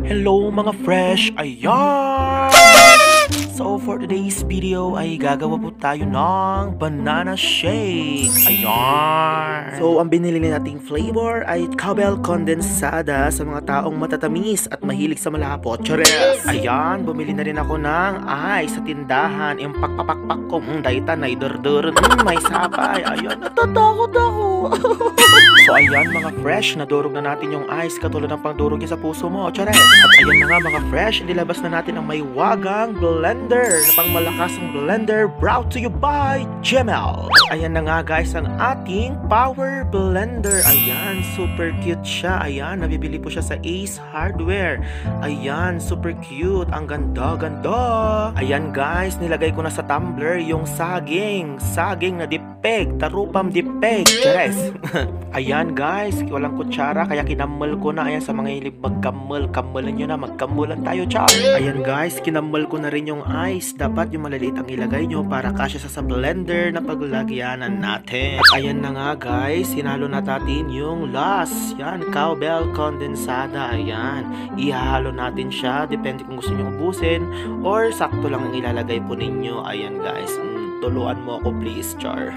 Hello mga fresh! Ayan! So for today's video ay gagawa po tayo ng banana shake. Ayan! So ang binili nating flavor ay cowbell condensada sa mga taong matatamis at mahilig sa malapot. Chores! Ayan, bumili na rin ako ng ice sa tindahan. Yung pakpapakpak ko, dayta na idurdur. May sapay. Ayan, natatakot ako. So ayan mga fresh, nadurog na natin yung ice katulad ng pangdurog niya sa puso mo. Chores! At ayan na nga mga fresh, nilabas na natin ang may wagang blender na pangmalakasang blender brought to you by Gmail. Ayan na nga guys ang ating power blender. Ayan, super cute siya. Ayan, nabibili po siya sa Ace Hardware. Ayan, super cute. Ang ganda-ganda. Ayan guys, nilagay ko na sa tumbler yung saging na dipeg, tarupam dipeg. Cheres. Ayan guys, walang kutsara kaya kinamal ko na. Ayan, sa mga hilig magkamal, kamalan nyo na, magkamulan tayo, cha. Ayan guys, kinamal ko na rin yung ice. Dapat yung maliliit ang ilagay nyo para kasya sa blender na paglagyanan natin. At ayan na nga guys, sinalo na natin yung last. Yan, cowbell condensada. Ayan, ihalo natin siya. Depende kung gusto nyo ubusin or sakto lang ang ilalagay po ninyo. Ayan guys, tuluan mo ako please, char.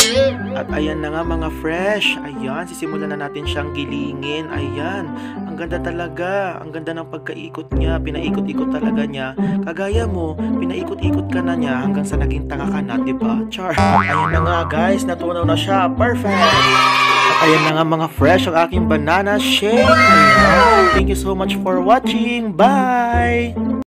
At ayan na nga mga fresh. Ayan, sisimulan na natin siyang gilingin. Ayan, ang ganda talaga. Ang ganda ng pagkaikot niya. Pinaikot-ikot talaga niya. Kagaya mo, pinaikot-ikot ka na niya hanggang sa naging tanga ka na, diba, char? At ayan na nga guys, natunaw na siya. Perfect! At ayan na nga mga fresh ang aking banana shake. Ayan. Thank you so much for watching. Bye!